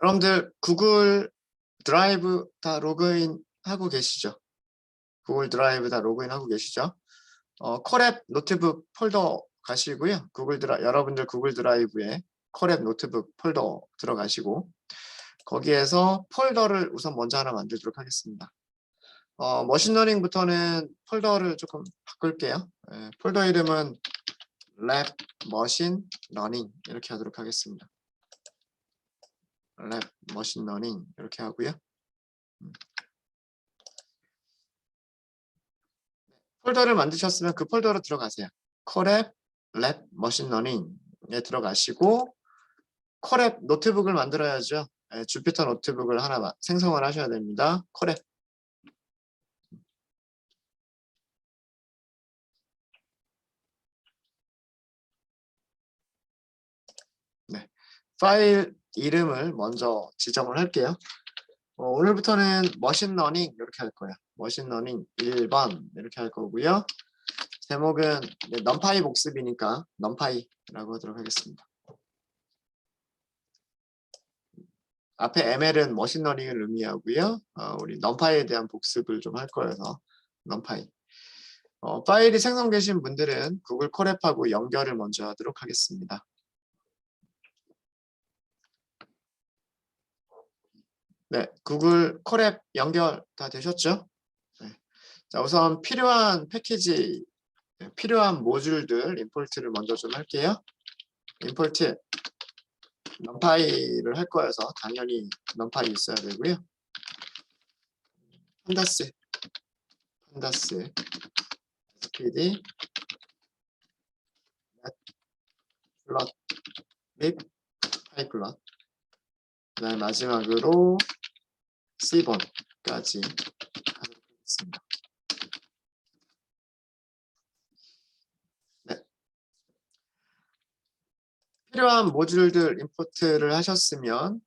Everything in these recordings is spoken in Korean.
여러분들 구글 드라이브 다 로그인 하고 계시죠? 구글 드라이브 다 로그인 하고 계시죠? 콜앱 노트북 폴더 가시고요. 여러분들 구글 드라이브에 콜앱 노트북 폴더 들어가시고 거기에서 폴더를 우선 먼저 하나 만들도록 하겠습니다. 머신러닝부터는 폴더를 조금 바꿀게요. 폴더 이름은 랩 머신 러닝 이렇게 하도록 하겠습니다. 랩 머신 러닝 이렇게 하고요. 폴더를 만드셨으면 그 폴더로 들어가세요. 콜앱 랩 머신 러닝에 들어가시고 콜앱 노트북을 만들어야죠. 주피터 노트북을 하나 생성을 하셔야 됩니다. 콜앱 파일 이름을 먼저 지정을 할게요. 오늘부터는 머신러닝 이렇게 할 거예요. 머신러닝 1번 이렇게 할 거고요. 제목은 넘파이 복습이니까 넘파이라고 하도록 하겠습니다. 앞에 ML은 머신러닝을 의미하고요. 우리 넘파이에 대한 복습을 좀 할 거여서 넘파이. 파일이 생성되신 분들은 구글 콜앱하고 연결을 먼저 하도록 하겠습니다. 네, 구글 콜앱 연결 다 되셨죠? 네. 자, 우선 필요한 패키지, 필요한 모듈들 임포트를 먼저 좀 할게요. 임포트 넘파이를 할 거여서 당연히 넘파이 있어야 되고요. 판다스 SPD 플롯 및 파이플롯 그다음 마지막으로 C본까지 하도록 하겠습니다. 네. 필요한 모듈들 임포트를 하셨으면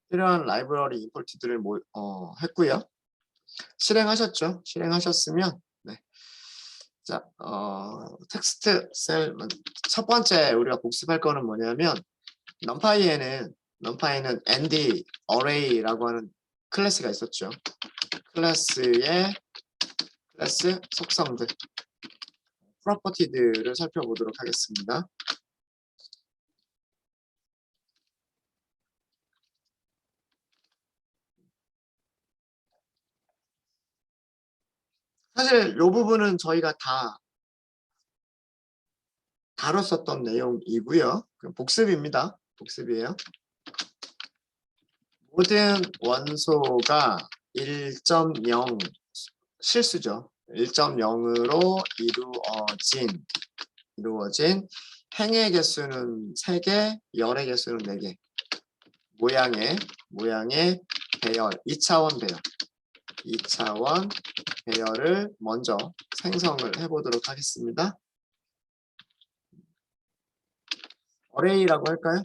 필요한 라이브러리 임포트들을 했고요. 실행하셨죠? 실행하셨으면 네. 자, 텍스트 셀 첫 번째 우리가 복습할 거는 뭐냐면 넘파이에는 ND array라고 하는 클래스가 있었죠. 클래스 속성들 프로퍼티들을 살펴보도록 하겠습니다. 사실 이 부분은 저희가 다 다뤘었던 내용이고요. 복습입니다. 복습이에요. 모든 원소가 1.0 실수죠. 1.0으로 이루어진 행의 개수는 3개, 열의 개수는 4개. 모양의 배열, 2차원 배열. 2차원 배열을 먼저 생성을 해보도록 하겠습니다. 어레이라고 할까요?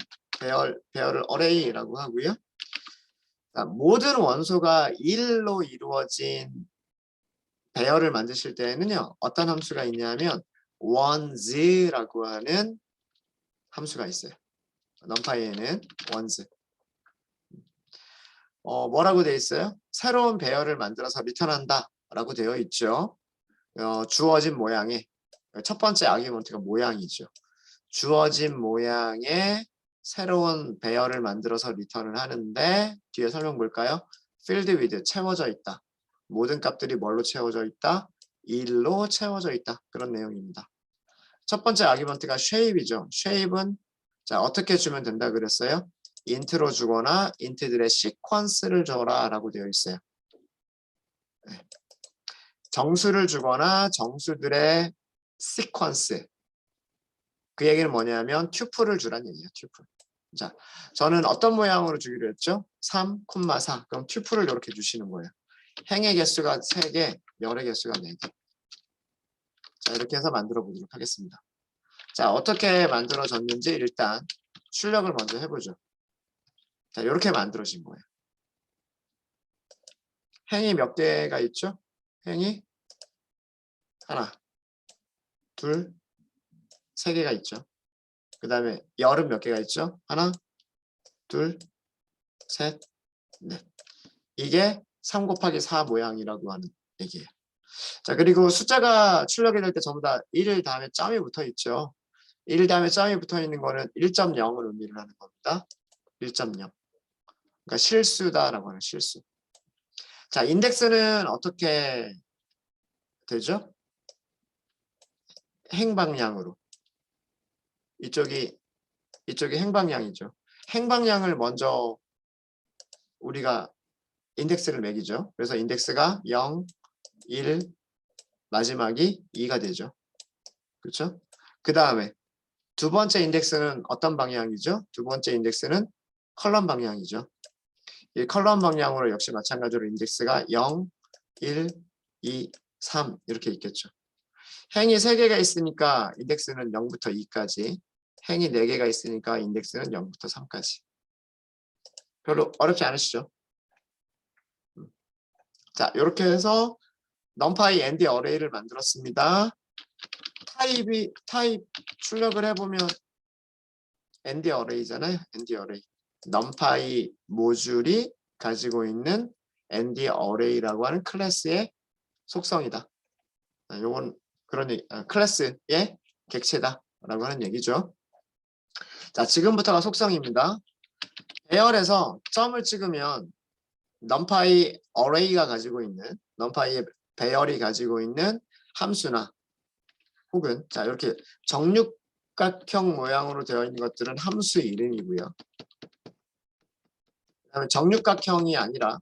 배열을 어레이라고 하고요. 자, 모든 원소가 1로 이루어진 배열을 만드실 때는요. 어떤 함수가 있냐면 ones라고 하는 함수가 있어요. 넘파이에는 ones. 뭐라고 되어 있어요? 새로운 배열을 만들어서 리턴한다 라고 되어 있죠. 주어진 모양의 첫 번째 아규먼트가 모양이죠. 주어진 모양의 새로운 배열을 만들어서 리턴을 하는데 뒤에 설명 볼까요? filled with 채워져 있다. 모든 값들이 뭘로 채워져 있다? 1로 채워져 있다. 그런 내용입니다. 첫 번째 아규먼트가 shape이죠. shape은 자 어떻게 주면 된다 그랬어요? int로 주거나 int들의 시퀀스를 줘라 라고 되어 있어요. 네. 정수를 주거나 정수들의 시퀀스. 그 얘기는 뭐냐면 튜플을 주란 얘기예요. 튜플. 자, 저는 어떤 모양으로 주기로 했죠? 3, 4. 그럼 튜플을 이렇게 주시는 거예요. 행의 개수가 3개, 열의 개수가 4개. 자, 이렇게 해서 만들어 보도록 하겠습니다. 자, 어떻게 만들어졌는지 일단 출력을 먼저 해보죠. 자, 이렇게 만들어진 거예요. 행이 몇 개가 있죠? 행이 하나, 둘, 세 개가 있죠. 그 다음에 열은 몇 개가 있죠? 하나, 둘, 셋, 넷. 이게 3 곱하기 4 모양이라고 하는 얘기예요. 자, 그리고 숫자가 출력이 될 때 전부 다 1 다음에 점이 붙어 있죠. 1 다음에 점이 붙어 있는 거는 1.0을 의미를 하는 겁니다. 1.0. 그러니까 실수다라고 하는 실수. 자, 인덱스는 어떻게 되죠? 행방향으로. 이쪽이 행방향이죠. 행방향을 먼저 우리가 인덱스를 매기죠. 그래서 인덱스가 0, 1, 마지막이 2가 되죠. 그렇죠? 그 다음에 두 번째 인덱스는 어떤 방향이죠? 두 번째 인덱스는 컬럼 방향이죠. 이 컬럼 방향으로 역시 마찬가지로 인덱스가 0, 1, 2, 3 이렇게 있겠죠. 행이 3개가 있으니까 인덱스는 0부터 2까지, 행이 4개가 있으니까 인덱스는 0부터 3까지. 별로 어렵지 않으시죠? 자, 이렇게 해서 numpy and array를 만들었습니다. 타입 출력을 해보면 and array잖아요. and array. numpy 모듈이 가지고 있는 and array라고 하는 클래스의 속성이다. 요건 그런 클래스의 객체다라고 하는 얘기죠. 자, 지금부터가 속성입니다. 배열에서 점을 찍으면 numpy array가 가지고 있는 numpy의 배열이 가지고 있는 함수나 혹은 자 이렇게 정육각형 모양으로 되어 있는 것들은 함수 이름이고요. 그다음에 정육각형이 아니라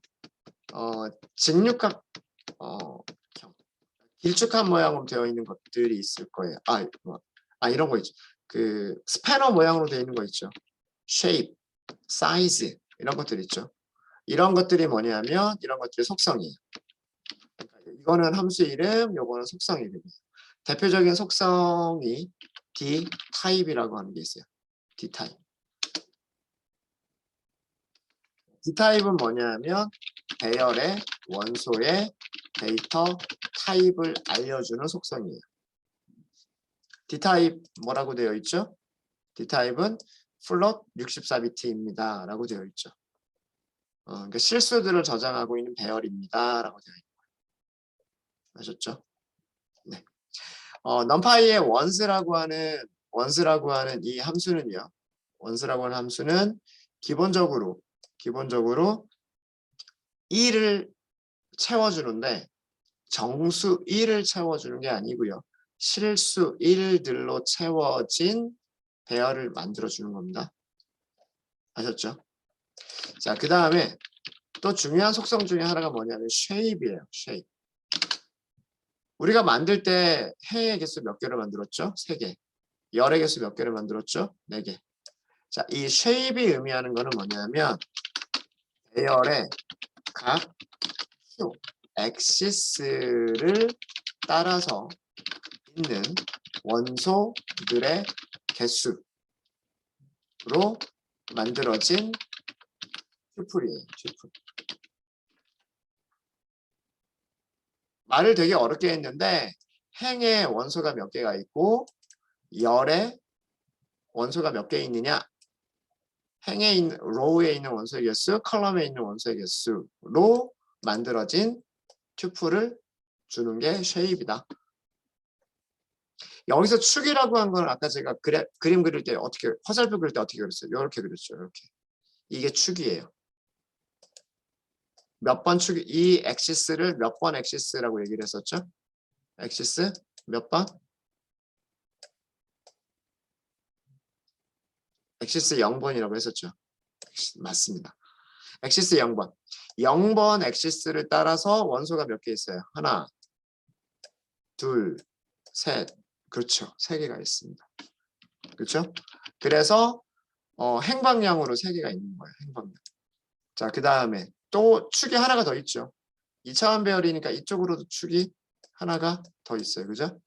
직육각 길쭉한 모양으로 되어 있는 것들이 있을 거예요. 이런 거 있죠. 그 스패너 모양으로 되어 있는 거 있죠. shape, size 이런 것들 있죠. 이런 것들이 뭐냐면 이런 것들의 속성이에요. 이거는 함수 이름, 요거는 속성 이름이에요. 대표적인 속성이 d타입이라고 하는 게 있어요. d타입. d타입은 뭐냐면 배열의 원소의 데이터 타입을 알려주는 속성이에요. d타입 뭐라고 되어 있죠? d타입은 float 64비트입니다. 라고 되어 있죠. 그러니까 실수들을 저장하고 있는 배열입니다. 라고 되어 있는 거예요. 아셨죠? 네. numpy의 once라고 하는 이 함수는요. once라고 하는 함수는 기본적으로 1을 채워주는데 정수 1을 채워주는 게 아니고요. 실수 1들로 채워진 배열을 만들어주는 겁니다. 아셨죠? 자, 그 다음에 또 중요한 속성 중에 하나가 뭐냐면 shape이에요. shape. 우리가 만들 때 해의 개수 몇 개를 만들었죠? 3개. 열의 개수 몇 개를 만들었죠? 4개. 자, 이 shape이 의미하는 거는 뭐냐면 배열의 각 표, 엑시스를 따라서 있는 원소들의 개수로 만들어진 튜플이에요. 튜플. 말을 되게 어렵게 했는데 행에 원소가 몇 개가 있고 열에 원소가 몇 개 있느냐, 행에 있는 로우에 있는 원소의 개수, 컬럼에 있는 원소의 개수로 만들어진 튜플을 주는 게 쉐입이다. 여기서 축이라고 한 건 아까 제가 그림 그릴 때 어떻게 화살표 그릴 때 어떻게 그렸어요? 이렇게 그렸죠. 이렇게. 이게 축이에요. 몇 번 축, 이 엑시스를 몇 번 엑시스라고 얘기를 했었죠? 엑시스 몇 번? 엑시스 0번이라고 했었죠. 맞습니다. 엑시스 0번. 0번 엑시스를 따라서 원소가 몇 개 있어요? 하나, 둘, 셋. 그렇죠. 3개가 있습니다. 그렇죠? 그래서 행방향으로 3개가 있는 거예요. 행방향. 자, 그 다음에 또 축이 하나가 더 있죠. 2차원 배열이니까 이쪽으로도 축이 하나가 더 있어요. 그죠?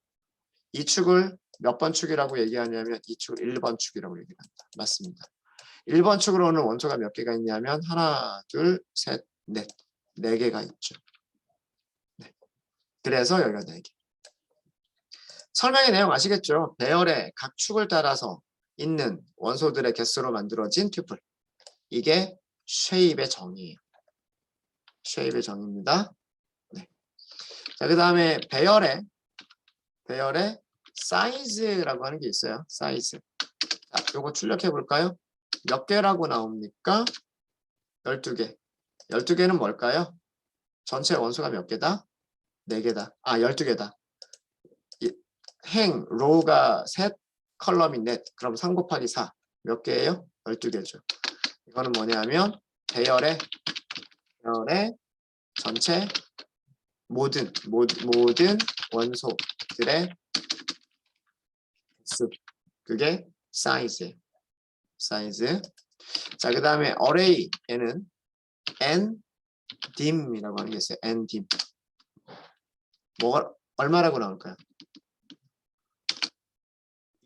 이 축을 몇 번 축이라고 얘기하냐면 이 축을 1번 축이라고 얘기합니다. 맞습니다. 1번 축으로는 원소가 몇 개가 있냐면 하나, 둘, 셋, 넷. 4개가 있죠. 그래서 여기가 4개. 설명의 내용 아시겠죠? 배열의 각 축을 따라서 있는 원소들의 개수로 만들어진 튜플. 이게 쉐입의 정의예요. 쉐입의 정의입니다. 네. 자, 그 다음에 배열의 사이즈라고 하는 게 있어요. 사이즈. 자, 요거 출력해 볼까요? 몇 개라고 나옵니까? 12개. 12개는 뭘까요? 전체 원소가 몇 개다? 4개다. 아, 12개다. 행, 로우가 셋, 컬럼이 넷. 그럼 3 곱하기 4. 몇 개예요? 12개죠. 이거는 뭐냐면 배열의 전체 모든 원소들의 수. 그게 사이즈예요. 사이즈. 자, 그 다음에 array에는 n-dim이라고 하는 게 있어요. n-dim. 얼마라고 나올까요?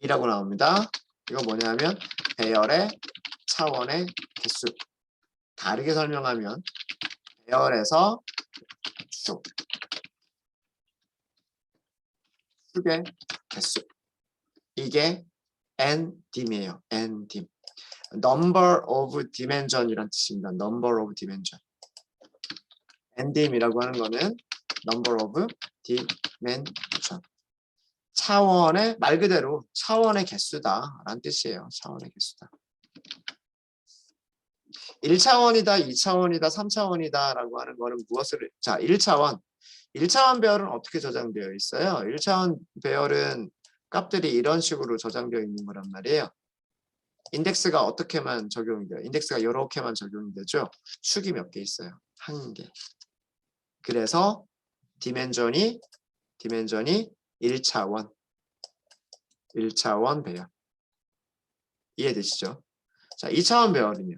2라고 나옵니다. 이거 뭐냐면 배열의 차원의 개수. 다르게 설명하면 배열에서 축의 개수. 이게 n-dim이에요. n-dim. number of dimension이란 뜻입니다. number of dimension. n-dim이라고 하는 거는 number of dimension. 차원의 말 그대로 차원의 개수다 라는 뜻이에요. 차원의 개수다. 1차원이다, 2차원이다, 3차원이다 라고 하는 거는 무엇을 자, 1차원 배열은 어떻게 저장되어 있어요? 1차원 배열은 값들이 이런 식으로 저장되어 있는 거란 말이에요. 인덱스가 어떻게만 적용이 돼요? 인덱스가 이렇게만 적용이 되죠. 축이 몇 개 있어요? 1개. 그래서 디멘전이 1차원 배열. 이해되시죠? 자, 2차원 배열은요.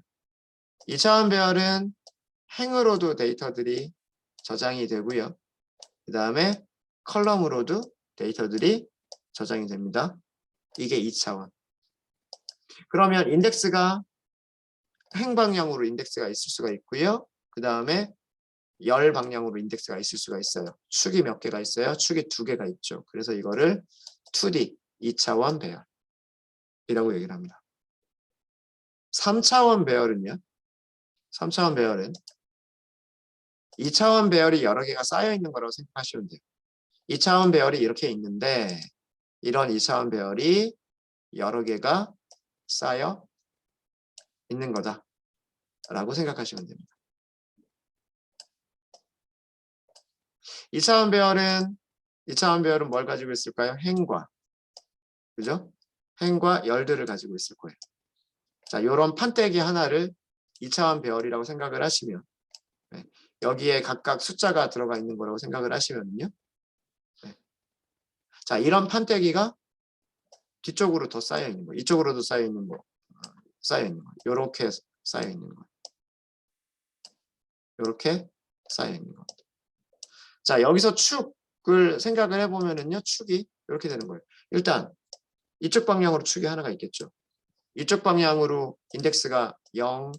2차원 배열은 행으로도 데이터들이 저장이 되고요. 그 다음에 컬럼으로도 데이터들이 저장이 됩니다. 이게 2차원. 그러면 인덱스가 행 방향으로 인덱스가 있을 수가 있고요. 그 다음에 열 방향으로 인덱스가 있을 수가 있어요. 축이 몇 개가 있어요? 축이 2개가 있죠. 그래서 이거를 2D, 2차원 배열이라고 얘기를 합니다. 3차원 배열은요? 3차원 배열은 2차원 배열이 여러 개가 쌓여 있는 거라고 생각하시면 돼요. 2차원 배열이 이렇게 있는데 이런 2차원 배열이 여러 개가 쌓여 있는 거다 라고 생각하시면 됩니다. 2차원 배열은 뭘 가지고 있을까요? 행과, 그죠? 행과 열들을 가지고 있을 거예요. 자, 요런 판때기 하나를 2차원 배열이라고 생각을 하시면 여기에 각각 숫자가 들어가 있는 거라고 생각을 하시면요. 자, 이런 판때기가 뒤쪽으로 더 쌓여 있는 거, 이쪽으로도 쌓여 있는 거, 요렇게 쌓여 있는 거, 요렇게 쌓여 있는 거. 자, 여기서 축을 생각을 해보면은요, 축이 이렇게 되는 거예요. 일단 이쪽 방향으로 축이 하나가 있겠죠. 이쪽 방향으로 인덱스가 0,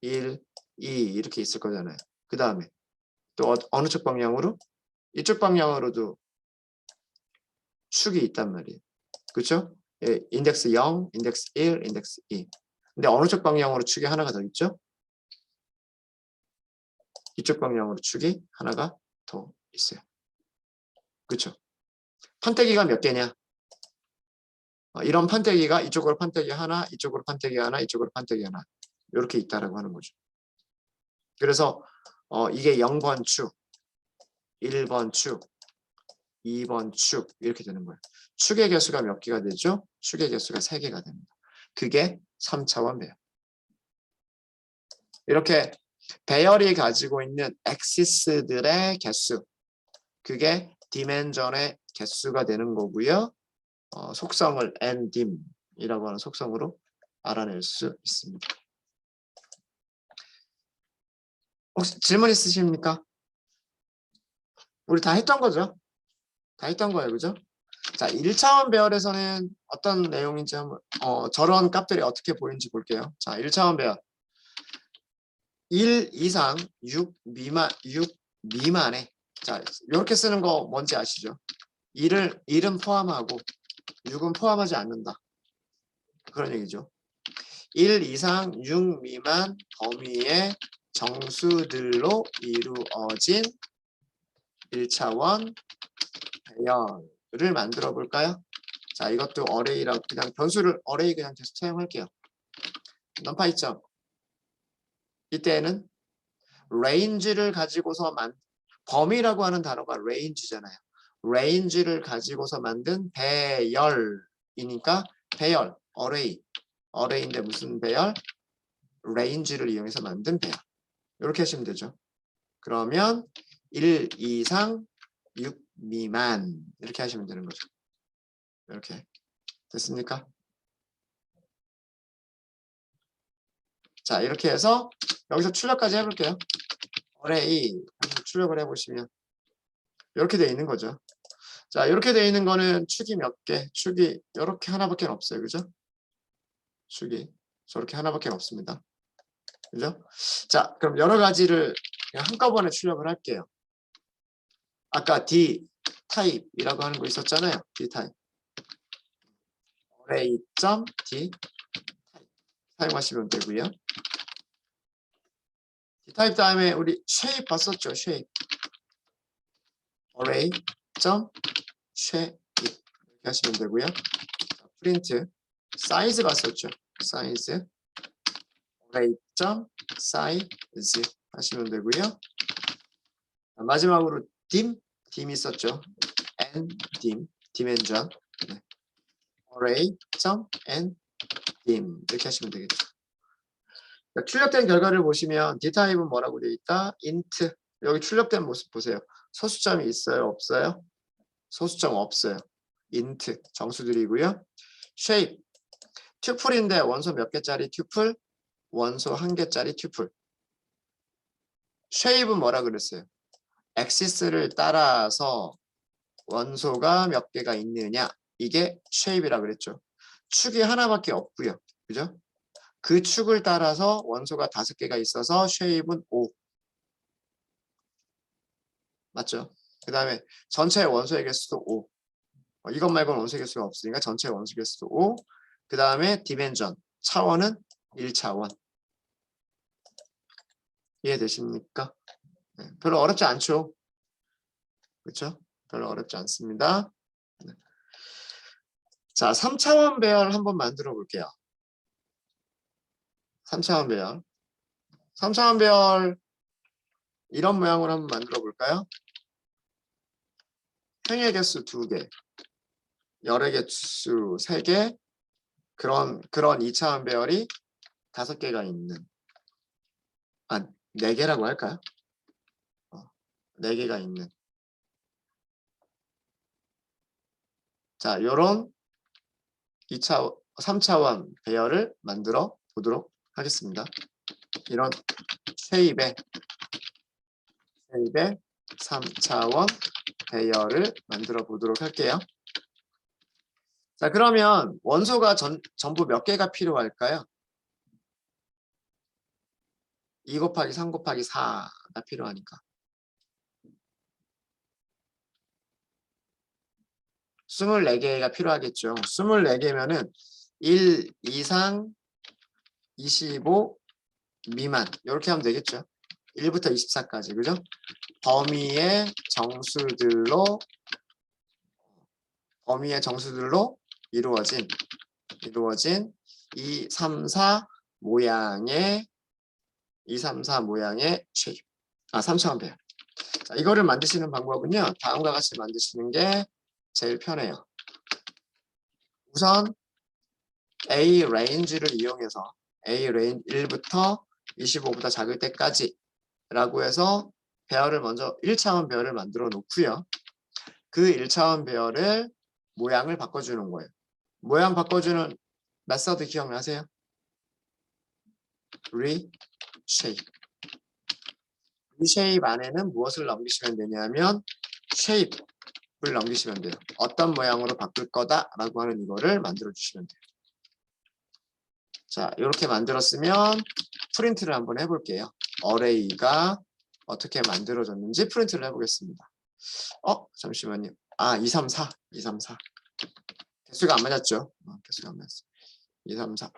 1, 2 이렇게 있을 거잖아요. 그 다음에 또 어느 쪽 방향으로? 이쪽 방향으로도 축이 있단 말이에요. 그렇죠? 예, 인덱스 0, 인덱스 1, 인덱스 2. 근데 어느 쪽 방향으로 축이 하나가 더 있죠? 이쪽 방향으로 축이 하나가 더 있어요. 그렇죠? 판때기가 몇 개냐? 이런 판때기가 이쪽으로 판때기 하나, 이쪽으로 판때기 하나, 이쪽으로 판때기 하나 이렇게 있다라고 하는 거죠. 그래서 이게 0번 축, 1번 축, 2번 축 이렇게 되는 거예요. 축의 개수가 몇 개가 되죠? 축의 개수가 3개가 됩니다. 그게 3차원 배열. 이렇게 배열이 가지고 있는 엑시스들의 개수, 그게 디멘전의 개수가 되는 거고요. 속성을 n-dim이라고 하는 속성으로 알아낼 수 있습니다. 혹시 질문 있으십니까? 우리 다 했던 거죠? 다 했던 거예요, 그죠? 자, 1차원 배열에서는 어떤 내용인지 한번 저런 값들이 어떻게 보이는지 볼게요. 자, 1차원 배열 1 이상 6 미만의 자, 자, 이렇게 쓰는 거 뭔지 아시죠? 1은 포함하고 6은 포함하지 않는다. 그런 얘기죠. 1 이상 6 미만 범위의 정수들로 이루어진 1차원 배열을 만들어 볼까요? 자, 이것도 어레이라고 그냥 변수를 어레이 그냥 계속 사용할게요. numPy 점. 이때는 range를 가지고서 범위라고 하는 단어가 range잖아요. range를 가지고서 만든 배열이니까 배열, 어레이인데 무슨 배열? range를 이용해서 만든 배열. 이렇게 하시면 되죠. 그러면 1 이상 6 미만 이렇게 하시면 되는 거죠. 이렇게 됐습니까? 자, 이렇게 해서 여기서 출력까지 해볼게요. 어레이 출력을 해보시면 이렇게 돼 있는 거죠. 자, 이렇게 돼 있는 거는 축이 몇 개? 축이 이렇게 하나밖에 없어요. 그죠? 축이 저렇게 하나밖에 없습니다. 그죠? 자, 그럼 여러 가지를 그냥 한꺼번에 출력을 할게요. 아까 D 타입이라고 하는 거 있었잖아요. D 타입. array.d 타입 사용하시면 되고요. D 타입 다음에 우리 shape 봤었죠? shape. array.shape 이렇게 하시면 되고요. 프린트 사이즈 봤었죠? 사이즈 array.size 하시면 되고요. 마지막으로 dim 있었죠? dimension array.ndim 이렇게 하시면 되겠죠. 출력된 결과를 보시면 d타입은 뭐라고 되어 있다? int. 여기 출력된 모습 보세요. 소수점이 있어요? 없어요? 소수점 없어요. int 정수들이고요. shape 튜플인데 원소 몇 개짜리 튜플? 원소 1개짜리 튜플. shape은 뭐라 그랬어요? 엑시스를 따라서 원소가 몇 개가 있느냐, 이게 shape이라 그랬죠. 축이 하나밖에 없고요. 그죠? 그 축을 따라서 원소가 5개가 있어서 shape은 5. 맞죠? 그 다음에 전체 원소의 개수도 5. 이것 말고는 원소의 개수가 없으니까 전체 원소 개수도 5. 그 다음에 dimension, 차원은 1차원. 이해되십니까? 네, 별로 어렵지 않죠? 그렇죠? 별로 어렵지 않습니다. 네. 자, 3차원 배열 한번 만들어 볼게요. 3차원 배열. 3차원 배열 이런 모양으로 한번 만들어 볼까요? 행의 개수 2개, 열의 개수 3개, 그런 2차원 배열이 5개가 있는, 4개라고 할까요? 4개가 있는. 자, 요런 3차원 배열을 만들어 보도록 하겠습니다. 이런 쉐입의 3차원 배열을 만들어 보도록 할게요. 자, 그러면 원소가 전부 몇 개가 필요할까요? 2 곱하기 3 곱하기 4가 필요하니까. 24개가 필요하겠죠. 24개면은 1 이상 25 미만 이렇게 하면 되겠죠. 1부터 24까지. 그죠? 범위의 정수들로 이루어진 2, 3, 4 모양의 쉐입. 3차원 배열. 자, 이거를 만드시는 방법은요. 다음과 같이 만드시는 게 제일 편해요. 우선 A range를 이용해서 A range 1부터 25보다 작을 때까지 라고 해서 배열을 먼저 1차원 배열을 만들어 놓고요. 그 1차원 배열을 모양을 바꿔주는 거예요. 모양 바꿔주는 메서드 기억나세요? reshape. reshape 안에는 무엇을 넘기시면 되냐면 shape을 넘기시면 돼요. 어떤 모양으로 바꿀 거다라고 하는 이거를 만들어 주시면 돼요. 자, 이렇게 만들었으면 프린트를 한번 해볼게요. 어레이가 어떻게 만들어졌는지 프린트를 해보겠습니다. 잠시만요. 2, 3, 4. 2, 3, 4. 개수가 안 맞았죠. 개수가 안 맞았어. 2, 3, 4.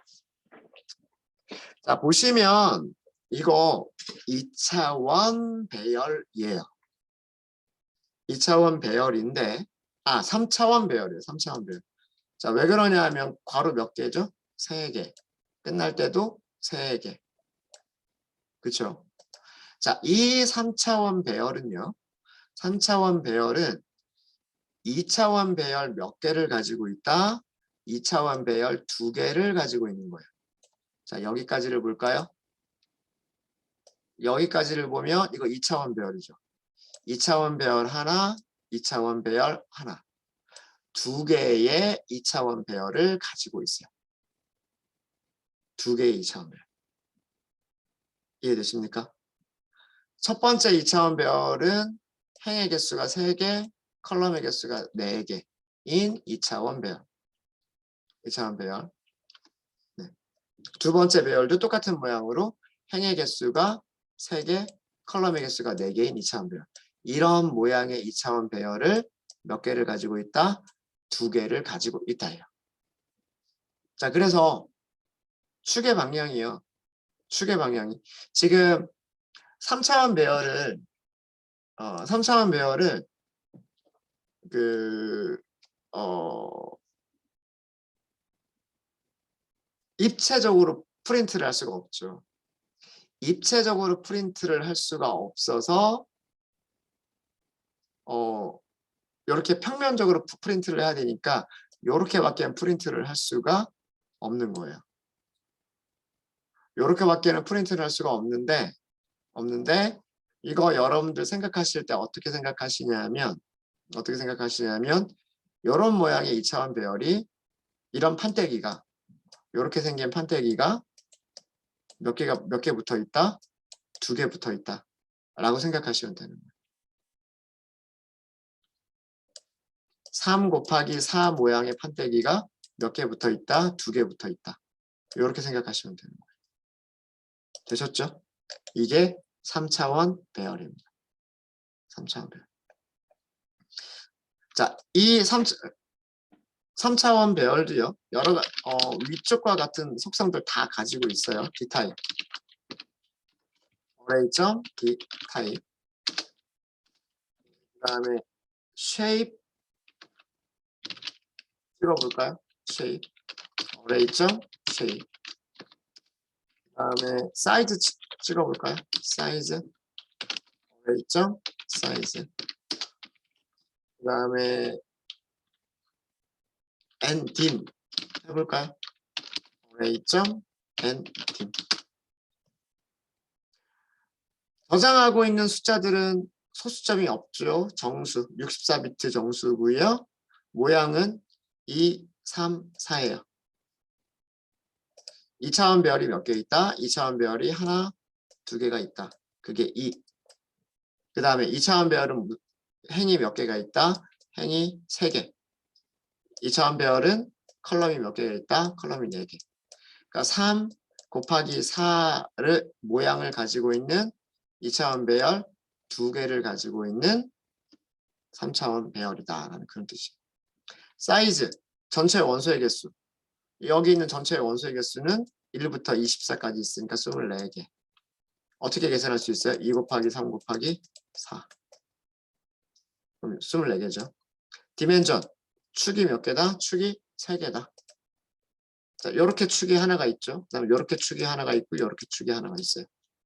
자, 보시면 이거 2차원 배열이에요. 2차원 배열인데 3차원 배열이에요. 3차원 배열. 자, 왜 그러냐 하면 괄호 몇 개죠? 3개. 끝날 때도 3개. 그렇죠? 자, 이 3차원 배열은요. 3차원 배열은 2차원 배열 몇 개를 가지고 있다? 2차원 배열 2개를 가지고 있는 거예요. 자, 여기까지를 볼까요? 여기까지를 보면 이거 2차원 배열이죠. 2차원 배열 하나, 2차원 배열 하나. 2개의 2차원 배열을 가지고 있어요. 2개의 2차원 배열. 이해되십니까? 첫 번째 2차원 배열은 행의 개수가 3개, 컬럼의 개수가 4개인 2차원 배열. 2차원 배열. 네. 두 번째 배열도 똑같은 모양으로 행의 개수가 3개, 컬럼의 개수가 4개인 2차원 배열. 이런 모양의 2차원 배열을 몇 개를 가지고 있다? 2개를 가지고 있다예요. 자, 그래서 축의 방향이요. 축의 방향이 지금 3차원 배열을 3차원 배열을 입체적으로 프린트를 할 수가 없죠. 입체적으로 프린트를 할 수가 없어서 이렇게 평면적으로 프린트를 해야 되니까 이렇게밖에 프린트를 할 수가 없는 거예요. 이렇게밖에는 프린트를 할 수가 없는데 이거 여러분들 생각하실 때 어떻게 생각하시냐면 이런 모양의 2차원 배열이 이런 판때기가 이렇게 생긴 판때기가 몇 개 붙어 있다? 2개 붙어 있다 라고 생각하시면 되는 거예요. 3 곱하기 4 모양의 판때기가 몇 개 붙어 있다? 2개 붙어 있다. 이렇게 생각하시면 되는 거예요. 되셨죠? 이게 3차원 배열입니다. 3차원 배열. 자, 이 3차원 배열도요. 여러 위쪽과 같은 속성들 다 가지고 있어요. D타입. 어레이점 D타입. 그다음에 shape 찍어볼까요? shape. 어레이점 shape. 그다음에 사이즈 찍어볼까요? 사이즈. 어레이점 사이즈. 그다음에 ndim 해볼까요? 어레이점 ndim. 저장하고 있는 숫자들은 소수점이 없죠. 정수, 64비트 정수고요. 모양은 2, 3, 4예요. 2차원 배열이 몇 개 있다? 2차원 배열이 하나, 2개가 있다. 그게 2. 그 다음에 2차원 배열은 행이 몇 개가 있다? 행이 3개. 2차원 배열은 컬럼이 몇 개가 있다? 컬럼이 4개. 그러니까 3 곱하기 4를 모양을 가지고 있는 2차원 배열 2개를 가지고 있는 3차원 배열이다라는 그런 뜻이에요. 사이즈, 전체 원소의 개수. 여기 있는 전체 원소의 개수는 1부터 24까지 있으니까 24개. 어떻게 계산할 수 있어요? 2 곱하기 3 곱하기 4. 그럼 24개죠. 디멘전, 축이 몇 개다? 축이 3개다. 자, 이렇게 축이 하나가 있죠. 그다음에 이렇게 축이 하나가 있고 이렇게 축이 하나가 있어요.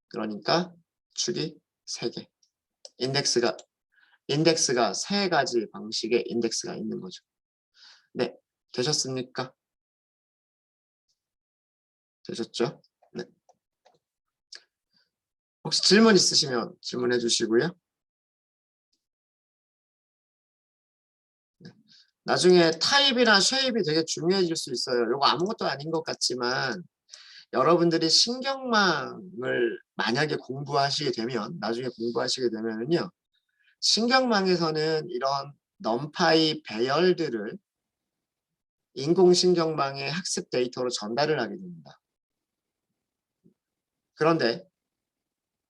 그러니까 축이 3개. 인덱스가 3가지 방식의 인덱스가 있는 거죠. 네, 되셨습니까? 되셨죠? 네. 혹시 질문 있으시면 질문해 주시고요. 네. 나중에 타입이나 쉐입이 되게 중요해질 수 있어요. 이거 아무것도 아닌 것 같지만 여러분들이 신경망을 만약에 공부하시게 되면 나중에 공부하시게 되면은요. 신경망에서는 이런 넘파이 배열들을 인공신경망의 학습 데이터로 전달을 하게 됩니다. 그런데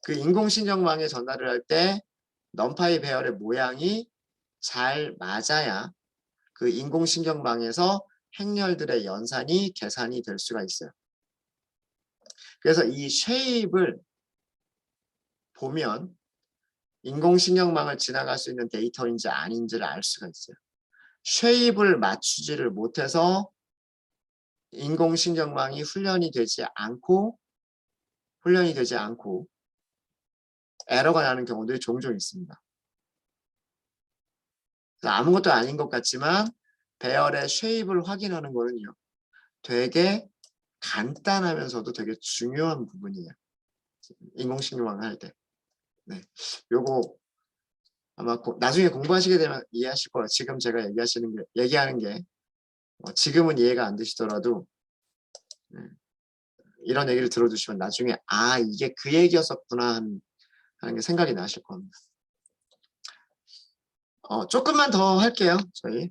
그 인공신경망에 전달을 할 때 넘파이 배열의 모양이 잘 맞아야 그 인공신경망에서 행렬들의 연산이 계산이 될 수가 있어요. 그래서 이 쉐입을 보면 인공신경망을 지나갈 수 있는 데이터인지 아닌지를 알 수가 있어요. 쉐입을 맞추지를 못해서 인공신경망이 훈련이 되지 않고 에러가 나는 경우들이 종종 있습니다. 아무것도 아닌 것 같지만 배열의 쉐입을 확인하는 거는요, 되게 간단하면서도 되게 중요한 부분이에요. 인공신경망 할 때. 네, 요거 아마 나중에 공부하시게 되면 이해하실 거예요. 지금 제가 얘기하는 게 지금은 이해가 안 되시더라도 이런 얘기를 들어주시면 나중에 아 이게 그 얘기였었구나 하는 게 생각이 나실 겁니다. 조금만 더 할게요. 저희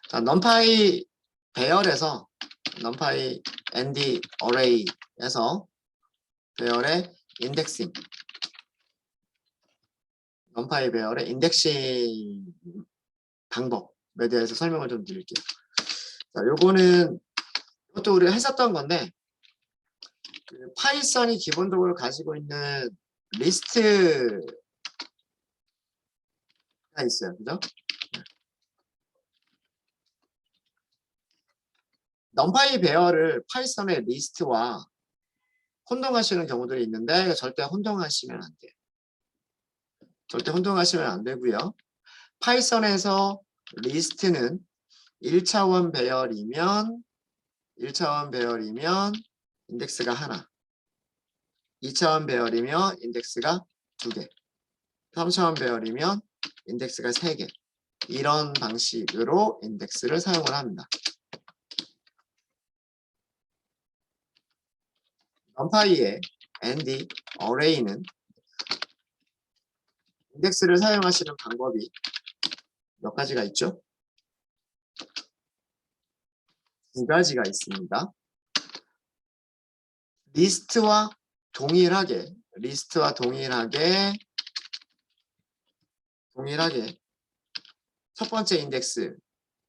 자, 넘파이 배열에서 넘파이 ND 어레이에서 배열의 인덱싱 넘파이 배열의 인덱싱 방법에 대해서 설명을 좀 드릴게요. 자, 이것도 우리가 했었던 건데 그 파이썬이 기본적으로 가지고 있는 리스트가 있어요. 그죠? 넘파이 배열을 파이썬의 리스트와 혼동하시는 경우들이 있는데 절대 혼동하시면 안 돼요. 절대 혼동하시면 안 되고요. 파이썬에서 리스트는 1차원 배열이면 인덱스가 하나, 2차원 배열이면 인덱스가 2개, 3차원 배열이면 인덱스가 3개. 이런 방식으로 인덱스를 사용을 합니다. 넘파이의 ND 어레이는 인덱스를 사용하시는 방법이 몇 가지가 있죠? 2가지가 있습니다. 리스트와 동일하게 첫 번째 인덱스,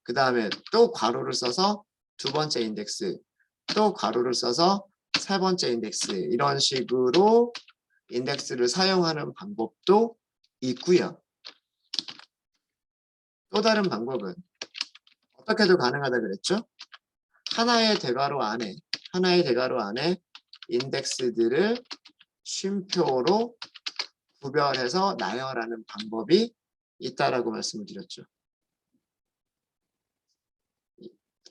그 다음에 또 괄호를 써서 두 번째 인덱스, 또 괄호를 써서 세 번째 인덱스, 이런 식으로 인덱스를 사용하는 방법도 있고요. 또 다른 방법은 어떻게도 가능하다 그랬죠? 하나의 대괄호 안에 인덱스들을 쉼표로 구별해서 나열하는 방법이 있다라고 말씀을 드렸죠.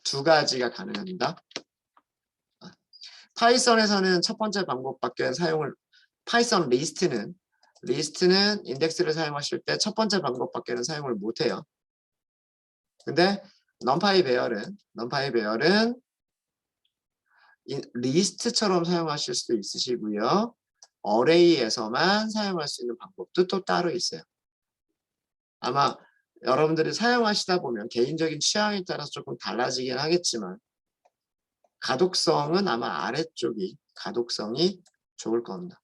2가지가 가능합니다. 파이썬에서는 첫 번째 방법밖에 파이썬 리스트는 인덱스를 사용하실 때 첫 번째 방법밖에는 사용을 못해요. 근데 넘파이 배열은 리스트처럼 사용하실 수도 있으시고요. 어레이에서만 사용할 수 있는 방법도 또 따로 있어요. 아마 여러분들이 사용하시다 보면 개인적인 취향에 따라서 조금 달라지긴 하겠지만 가독성은 아마 아래쪽이 가독성이 좋을 겁니다.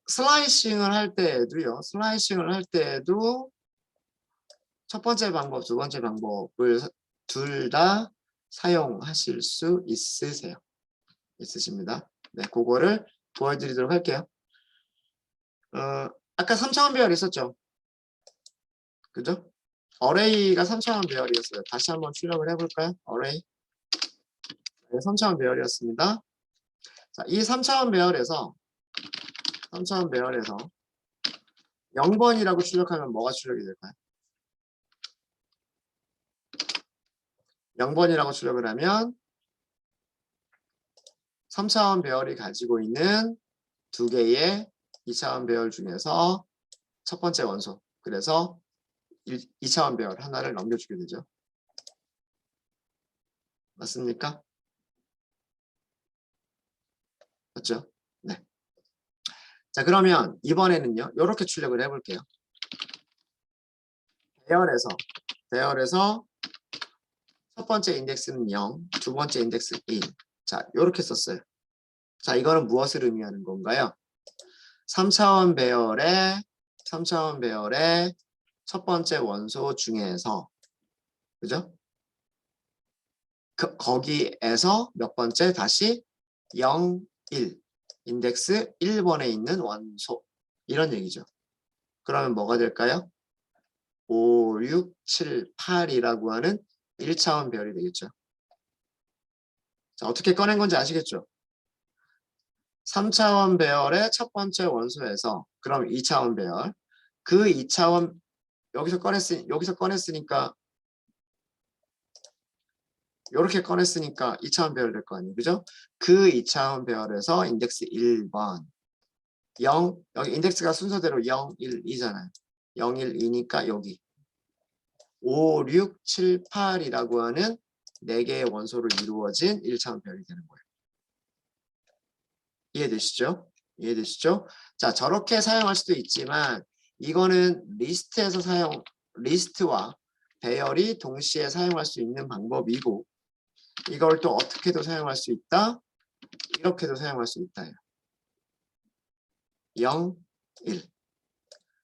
슬라이싱을 할 때에도 첫 번째 방법, 두 번째 방법을 둘 다 사용하실 수 있으십니다. 네, 그거를 보여드리도록 할게요. 아까 3차원 배열 있었죠? 그죠? 어레이가 3차원 배열이었어요. 다시 한번 출력을 해볼까요? 어레이. 네, 3차원 배열이었습니다. 자, 이 3차원 배열에서 0번이라고 출력하면 뭐가 출력이 될까요? 0번이라고 출력을 하면 3차원 배열이 가지고 있는 2개의 2차원 배열 중에서 첫 번째 원소, 그래서 2차원 배열 하나를 넘겨주게 되죠. 맞습니까? 맞죠? 네. 자, 그러면 이번에는요, 이렇게 출력을 해볼게요. 배열에서 첫 번째 인덱스는 0, 두 번째 인덱스 1. 자, 이렇게 썼어요. 자, 이거는 무엇을 의미하는 건가요? 3차원 배열의 첫 번째 원소 중에서, 그죠? 거기에서 몇 번째 다시 0, 1, 인덱스 1번에 있는 원소, 이런 얘기죠. 그러면 뭐가 될까요? 5, 6, 7, 8이라고 하는 1차원 배열이 되겠죠. 자, 어떻게 꺼낸 건지 아시겠죠? 3차원 배열의 첫 번째 원소에서, 그럼 2차원 배열, 그 2차원 여기서 꺼냈으니까 이렇게 꺼냈으니까 2차원 배열 될 거 아니에요, 그죠? 그 2차원 배열에서 인덱스 1번 0, 여기 인덱스가 순서대로 0, 1, 2잖아요. 0, 1, 2니까 여기 5, 6, 7, 8이라고 하는 4개의 원소로 이루어진 1차원 배열이 되는 거예요. 이해되시죠? 이해되시죠? 자, 저렇게 사용할 수도 있지만 이거는 리스트와 배열이 동시에 사용할 수 있는 방법이고, 이걸 또 어떻게도 사용할 수 있다? 이렇게도 사용할 수 있다. 0, 1.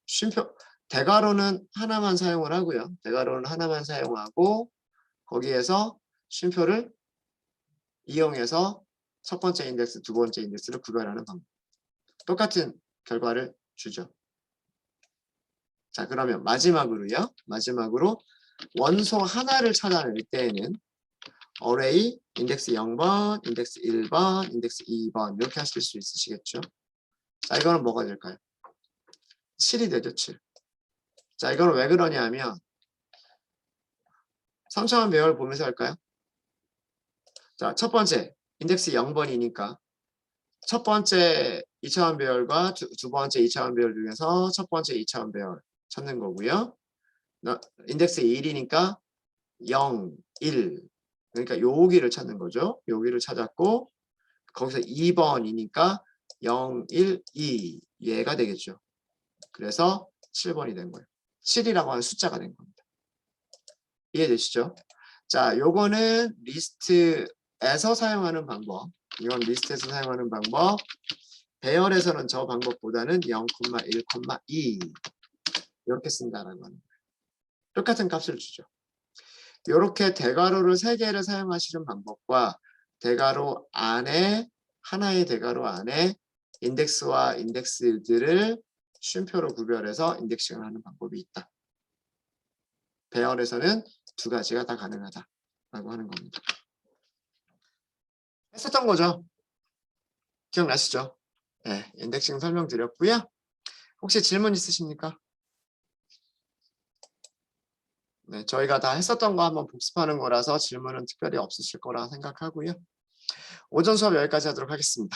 쉼표, 대괄호는 하나만 사용을 하고요. 대괄호는 하나만 사용하고 거기에서 쉼표를 이용해서 첫 번째 인덱스, 두 번째 인덱스를 구별하는 방법. 똑같은 결과를 주죠. 자, 그러면 마지막으로 원소 하나를 찾아낼 때에는 어레이 인덱스 0번, 인덱스 1번, 인덱스 2번 이렇게 하실 수 있으시겠죠? 자, 이거는 뭐가 될까요? 7이 되죠, 7. 자, 이거는 왜 그러냐면 3차원 배열 보면서 할까요? 자, 첫 번째 인덱스 0번이니까 첫 번째 2차원 배열과 두 번째 2차원 배열 중에서 첫 번째 2차원 배열 찾는 거고요. 인덱스 1이니까 0, 1, 그러니까 여기를 찾는 거죠. 여기를 찾았고 거기서 2번이니까 0, 1, 2 얘가 되겠죠. 그래서 7번이 된 거예요. 7이라고 하는 숫자가 된 겁니다. 이해되시죠? 자, 요거는 리스트에서 사용하는 방법. 이건 리스트에서 사용하는 방법. 배열에서는 저 방법보다는 0,1,2 이렇게 쓴다라고 하는 거예요. 똑같은 값을 주죠. 이렇게 대괄호를 3개를 사용하시는 방법과 대괄호 안에 하나의 대괄호 안에 인덱스와 인덱스들을 쉼표로 구별해서 인덱싱을 하는 방법이 있다. 배열에서는 두 가지가 다 가능하다라고 하는 겁니다. 했었던 거죠? 기억나시죠? 네, 인덱싱 설명드렸고요. 혹시 질문 있으십니까? 네, 저희가 다 했었던 거 한번 복습하는 거라서 질문은 특별히 없으실 거라 생각하고요. 오전 수업 여기까지 하도록 하겠습니다.